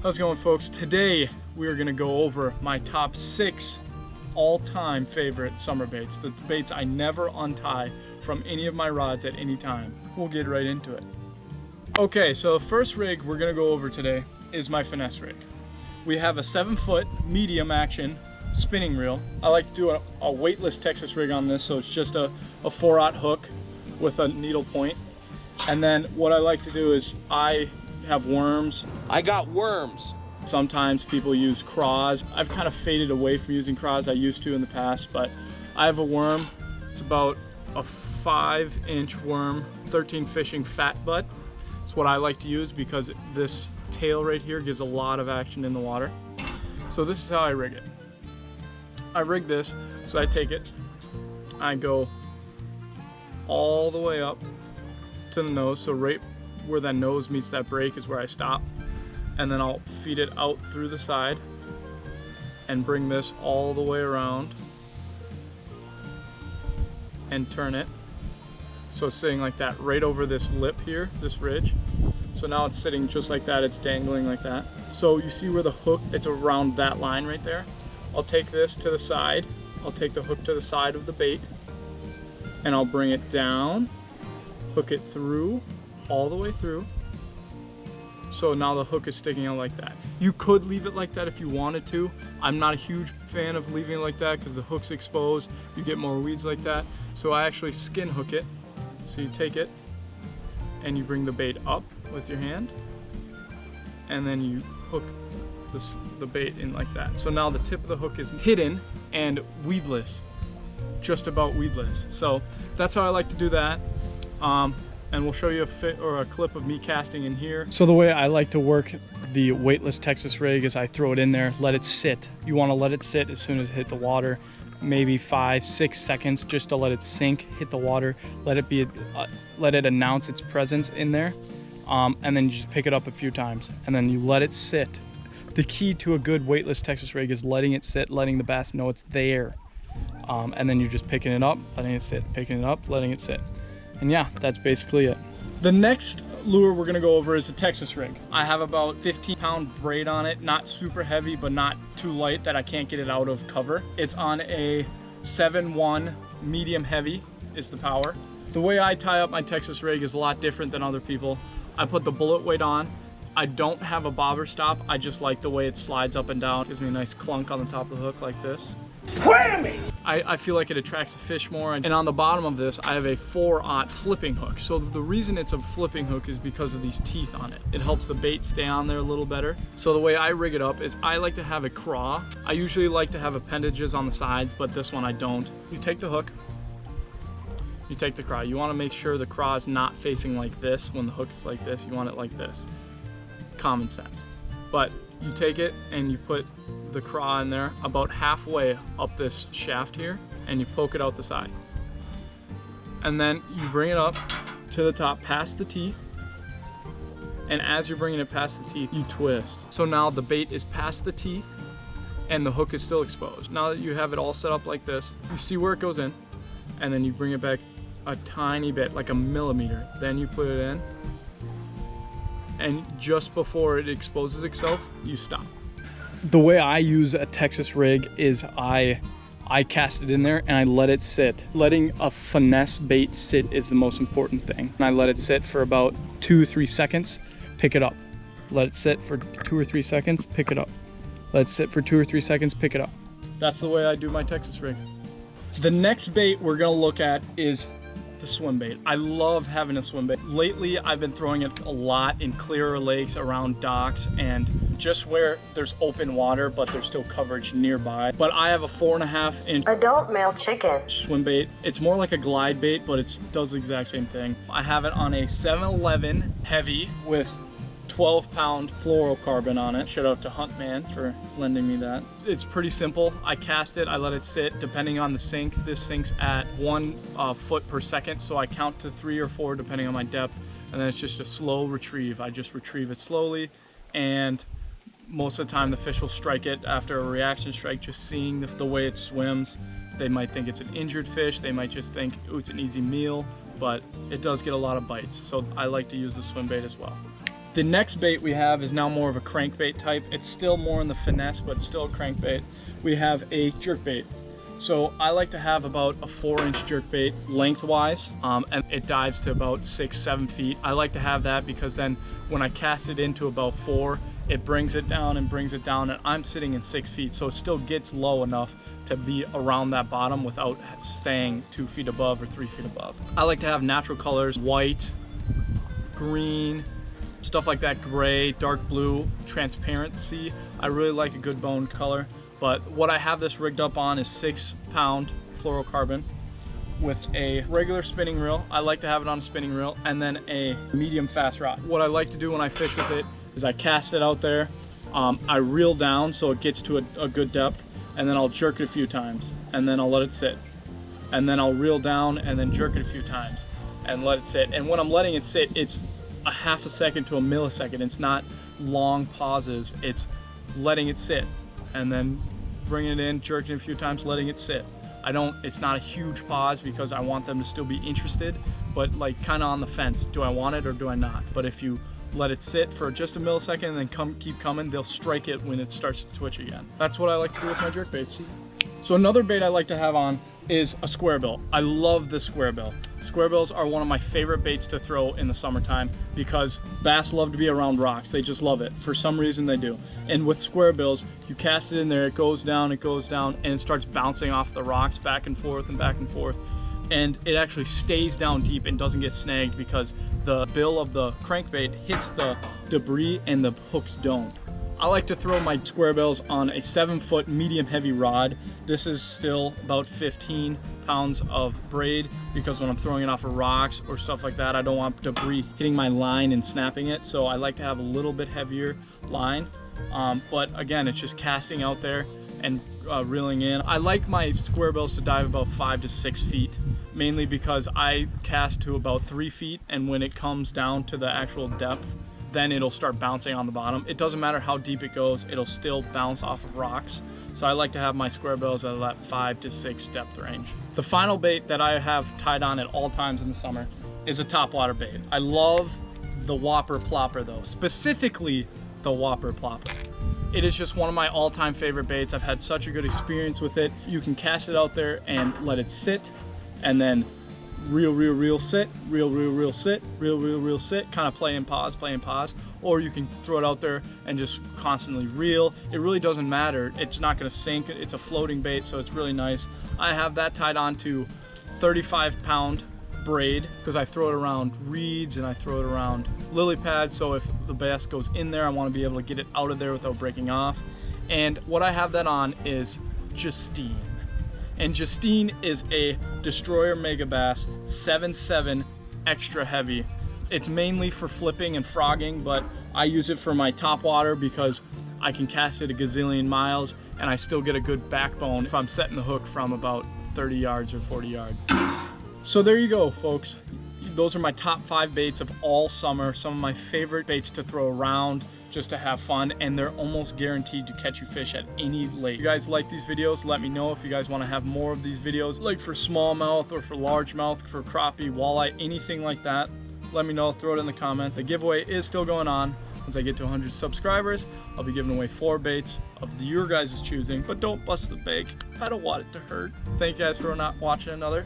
How's it going, folks? Today we are going to go over my top 6 all-time favorite summer baits, the baits I never untie from any of my rods at any time. We'll get right into it. Okay, so the first rig we're going to go over today is my Finesse Rig. We have a 7-foot medium action spinning reel. I like to do a weightless Texas rig on this, so it's just a 4/0 hook with a needle point. And then what I like to do is I have worms. I got worms. Sometimes people use craws. I've kind of faded away from using craws. I used to in the past, but I have a worm. It's about a 5-inch worm, 13 fishing fat butt. It's what I like to use because this tail right here gives a lot of action in the water. So this is how I rig it. I rig this, so I take it, I go all the way up to the nose, so right where that nose meets that break is where I stop, and then I'll feed it out through the side and bring this all the way around and turn it so it's sitting like that right over this lip here, this ridge. So now it's sitting just like that, it's dangling like that. So you see where the hook, it's around that line right there. I'll take this to the side, I'll take the hook to the side of the bait, and I'll bring it down, hook it through, all the way through. So now the hook is sticking out like that. You could leave it like that if you wanted to. I'm not a huge fan of leaving it like that because the hook's exposed. You get more weeds like that. So I actually skin hook it. So you take it and you bring the bait up with your hand, and then you hook the bait in like that. So now the tip of the hook is hidden and weedless, just about weedless. So that's how I like to do that. And we'll show you a clip of me casting in here. So the way I like to work the weightless Texas rig is I throw it in there, let it sit. You want to let it sit as soon as it hit the water, maybe 5-6 seconds, just to let it sink, hit the water, let it announce its presence in there, and then you just pick it up a few times, and then you let it sit. The key to a good weightless Texas rig is letting it sit, letting the bass know it's there, and then you're just picking it up, letting it sit, picking it up, letting it sit. And yeah, that's basically it. The next lure we're gonna go over is the Texas rig. I have about 15-pound braid on it, not super heavy, but not too light that I can't get it out of cover. It's on a 7-1 medium heavy is the power. The way I tie up my Texas rig is a lot different than other people. I put the bullet weight on. I don't have a bobber stop. I just like the way it slides up and down. It gives me a nice clunk on the top of the hook like this. Whammy! I feel like it attracts the fish more, and on the bottom of this I have a 4/0 flipping hook. So the reason it's a flipping hook is because of these teeth on it. It helps the bait stay on there a little better. So the way I rig it up is I like to have a craw. I usually like to have appendages on the sides, but this one I don't. You take the hook, you take the craw. You want to make sure the craw is not facing like this when the hook is like this. You want it like this. Common sense. But you take it and you put the craw in there about halfway up this shaft here, and you poke it out the side. And then you bring it up to the top past the teeth, and as you're bringing it past the teeth, you twist. So now the bait is past the teeth and the hook is still exposed. Now that you have it all set up like this, you see where it goes in, and then you bring it back a tiny bit, like a millimeter. Then you put it in, and just before it exposes itself, you stop. The way I use a Texas rig is I cast it in there and I let it sit. Letting a finesse bait sit is the most important thing. And I let it sit for about 2-3 seconds, pick it up. Let it sit for 2 or 3 seconds, pick it up. Let it sit for 2 or 3 seconds, pick it up. That's the way I do my Texas rig. The next bait we're gonna look at is the swim bait. I love having a swim bait. Lately, I've been throwing it a lot in clearer lakes, around docks, and just where there's open water, but there's still coverage nearby. But I have a 4.5-inch adult male chicken swim bait. It's more like a glide bait, but it does the exact same thing. I have it on a 7-11 heavy with 12-pound fluorocarbon on it. Shout out to Huntman for lending me that. It's pretty simple. I cast it, I let it sit. Depending on the sink, this sinks at 1 foot per second, so I count to 3 or 4 depending on my depth, and then it's just a slow retrieve. I just retrieve it slowly, and most of the time the fish will strike it after a reaction strike. Just seeing the way it swims, they might think it's an injured fish, they might just think, oh, it's an easy meal, but it does get a lot of bites, so I like to use the swim bait as well. The next bait we have is now more of a crankbait type. It's still more in the finesse, but still a crankbait. We have a jerkbait. So I like to have about a 4-inch jerkbait lengthwise, and it dives to about 6-7 feet. I like to have that because then when I cast it into about 4, it brings it down and brings it down, and I'm sitting in 6 feet, so it still gets low enough to be around that bottom without staying 2 feet above or 3 feet above. I like to have natural colors, white, green, stuff like that, gray, dark blue, transparency. I really like a good bone color. But what I have this rigged up on is 6-pound fluorocarbon with a regular spinning reel. I like to have it on a spinning reel, and then a medium fast rod. What I like to do when I fish with it is I cast it out there, I reel down so it gets to a good depth, and then I'll jerk it a few times, and then I'll let it sit. And then I'll reel down and then jerk it a few times and let it sit. And when I'm letting it sit, it's a half a second to a millisecond. It's not long pauses, it's letting it sit and then bringing it in, jerking it a few times, letting it sit. It's not a huge pause because I want them to still be interested, but like kind of on the fence. Do I want it or do I not? But if you let it sit for just a millisecond and then keep coming, they'll strike it when it starts to twitch again. That's what I like to do with my jerk baits. So another bait I like to have on is a square bill. I love the square bill. Square bills are one of my favorite baits to throw in the summertime because bass love to be around rocks. They just love it. For some reason they do. And with square bills, you cast it in there, it goes down, and it starts bouncing off the rocks back and forth and back and forth. And it actually stays down deep and doesn't get snagged because the bill of the crankbait hits the debris and the hooks don't. I like to throw my square bills on a 7-foot medium heavy rod. This is still about 15 pounds of braid because when I'm throwing it off of rocks or stuff like that, I don't want debris hitting my line and snapping it. So I like to have a little bit heavier line. But again, it's just casting out there and reeling in. I like my square bills to dive about 5 to 6 feet, mainly because I cast to about 3 feet, and when it comes down to the actual depth, then it'll start bouncing on the bottom. It doesn't matter how deep it goes, it'll still bounce off of rocks. So I like to have my square bills at that 5 to 6 depth range. The final bait that I have tied on at all times in the summer is a topwater bait. I love the Whopper Plopper though, specifically the Whopper Plopper. It is just one of my all-time favorite baits. I've had such a good experience with it. You can cast it out there and let it sit, and then reel, sit, reel, sit, reel, sit, kind of play and pause, or you can throw it out there and just constantly reel. It really doesn't matter. It's not gonna sink. It's a floating bait, so it's really nice. I have that tied on to 35-pound braid because I throw it around reeds and I throw it around lily pads, so if the bass goes in there, I want to be able to get it out of there without breaking off. And what I have that on is Justine. And Justine is a Destroyer Megabass 7.7 extra heavy. It's mainly for flipping and frogging, but I use it for my topwater because I can cast it a gazillion miles and I still get a good backbone if I'm setting the hook from about 30 yards or 40 yards. So there you go, folks. Those are my top 5 baits of all summer. Some of my favorite baits to throw around just to have fun, and they're almost guaranteed to catch you fish at any lake. If you guys like these videos, let me know if you guys want to have more of these videos, like for smallmouth or for largemouth, for crappie, walleye, anything like that. Let me know, throw it in the comment. The giveaway is still going on. Once I get to 100 subscribers, I'll be giving away 4 baits of your guys' choosing, but don't bust the bank. I don't want it to hurt. Thank you guys for not watching another.